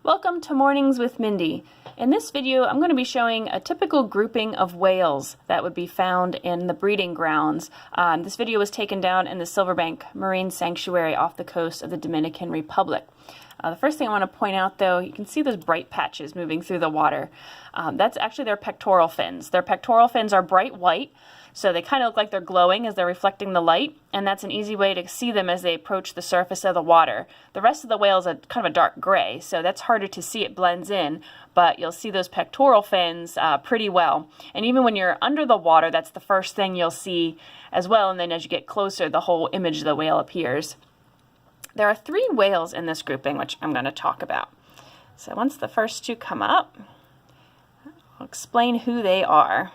Welcome to Mornings with Mindy. In this video, I'm going to be showing a typical grouping of whales that would be found in the breeding grounds. This video was taken down in the Silverbank Marine Sanctuary off the coast of the Dominican Republic. The first thing I want to point out, though, you can see those bright patches moving through the water. That's actually their pectoral fins. Their pectoral fins are bright white, so they kind of look like they're glowing as they're reflecting the light, and that's an easy way to see them as they approach the surface of the water. The rest of the whales are kind of a dark gray, so that's harder to see. It blends in, but you'll see those pectoral fins pretty well. And even when you're under the water, that's the first thing you'll see as well, and then as you get closer, the whole image of the whale appears. There are three whales in this grouping, which I'm going to talk about. So once the first two come up, I'll explain who they are.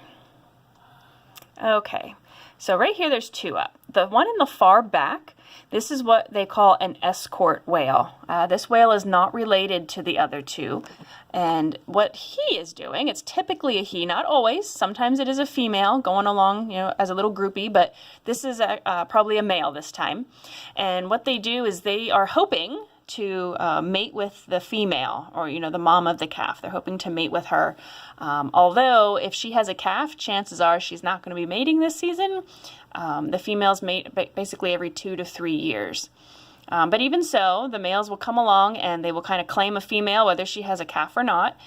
Okay, so right here there's two up. The one in the far back, this is what they call an escort whale. This whale is not related to the other two. And what he is doing, it's typically a he, not always. Sometimes it is a female going along, as a little groupie, but this is probably a male this time. And what they do is they are hoping to mate with the female, or the mom of the calf. They're hoping to mate with her. Although if she has a calf, chances are she's not going to be mating this season. The females mate basically every 2 to 3 years. But even so, the males will come along and they will kind of claim a female, whether she has a calf or not,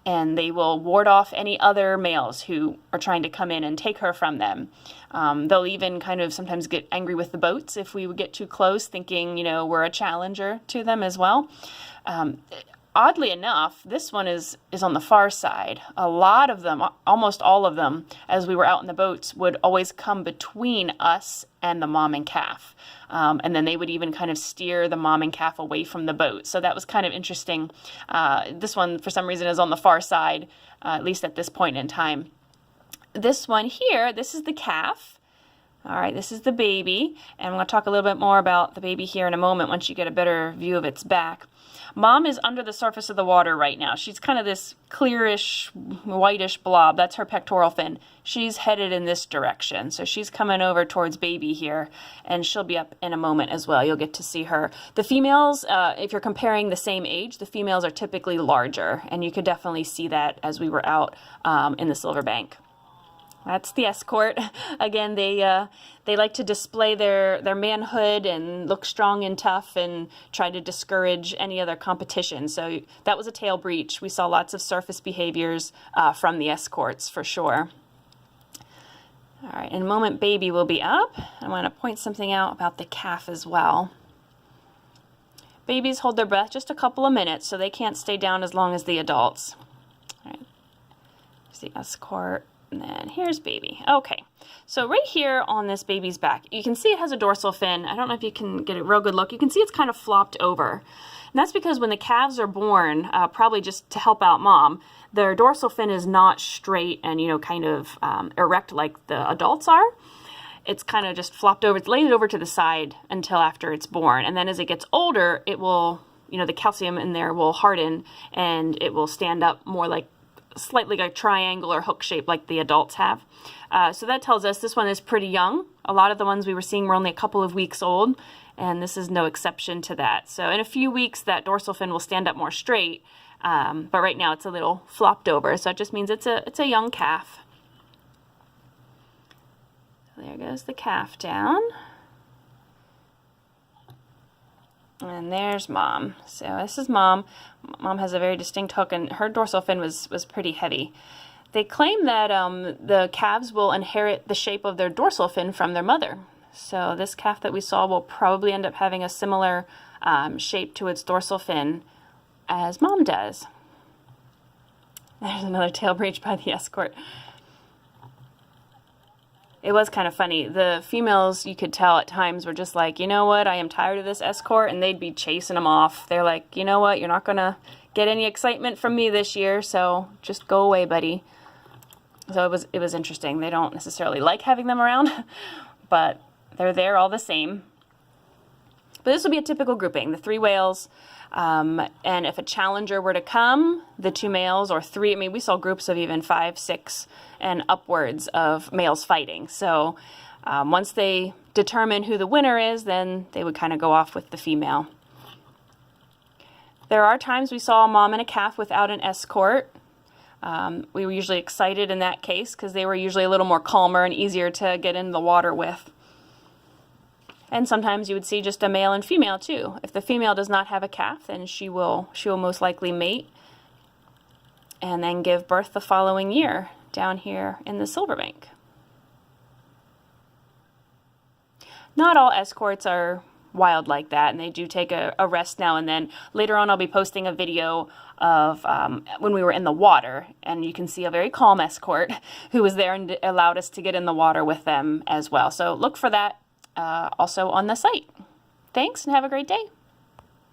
and they will ward off any other males who are trying to come in and take her from them. They'll even kind of sometimes get angry with the boats if we would get too close, thinking, we're a challenger to them as well. Oddly enough, this one is on the far side. A lot of them, almost all of them, as we were out in the boats, would always come between us and the mom and calf. And then they would even kind of steer the mom and calf away from the boat. So that was kind of interesting. This one, for some reason, is on the far side, at least at this point in time. This one here, this is the calf. All right, this is the baby. And I'm going to talk a little bit more about the baby here in a moment once you get a better view of its back. Mom is under the surface of the water right now. She's kind of this clearish, whitish blob. That's her pectoral fin. She's headed in this direction. So she's coming over towards baby here, and she'll be up in a moment as well. You'll get to see her. The females, if you're comparing the same age, the females are typically larger, and you could definitely see that as we were out in the Silverbank. That's the escort. Again, they like to display their manhood and look strong and tough and try to discourage any other competition. So that was a tail breach. We saw lots of surface behaviors from the escorts for sure. All right, in a moment, baby will be up. I want to point something out about the calf as well. Babies hold their breath just a couple of minutes, so they can't stay down as long as the adults. All right, here's the escort. And then here's baby. Okay, so right here on this baby's back, you can see it has a dorsal fin. I don't know if you can get a real good look. You can see it's kind of flopped over. And that's because when the calves are born, probably just to help out mom, their dorsal fin is not straight and, kind of erect like the adults are. It's kind of just flopped over. It's laid over to the side until after it's born. And then as it gets older, it will, the calcium in there will harden and it will stand up more like slightly like triangle or hook shape like the adults have. So that tells us this one is pretty young. A lot of the ones we were seeing were only a couple of weeks old, and this is no exception to that. So in a few weeks, that dorsal fin will stand up more straight, but right now it's a little flopped over, so it just means it's a young calf. There goes the calf down. And there's mom. So this is mom. Mom has a very distinct hook, and her dorsal fin was pretty heavy. They claim that the calves will inherit the shape of their dorsal fin from their mother. So this calf that we saw will probably end up having a similar shape to its dorsal fin as mom does. There's another tail breach by the escort. It was kind of funny. The females, you could tell at times, were just like, you know what, I am tired of this escort, and they'd be chasing them off. They're like, you know what, you're not going to get any excitement from me this year, so just go away, buddy. So it was interesting. They don't necessarily like having them around, but they're there all the same. But this would be a typical grouping, the three whales. And if a challenger were to come, the two males or three, we saw groups of even 5, 6, and upwards of males fighting. So once they determine who the winner is, then they would kind of go off with the female. There are times we saw a mom and a calf without an escort. We were usually excited in that case because they were usually a little more calmer and easier to get in the water with. And sometimes you would see just a male and female too. If the female does not have a calf, then she will most likely mate and then give birth the following year down here in the Silverbank. Not all escorts are wild like that, and they do take a rest now and then. Later on I'll be posting a video of when we were in the water, and you can see a very calm escort who was there and allowed us to get in the water with them as well. So look for that also on the site. Thanks and have a great day.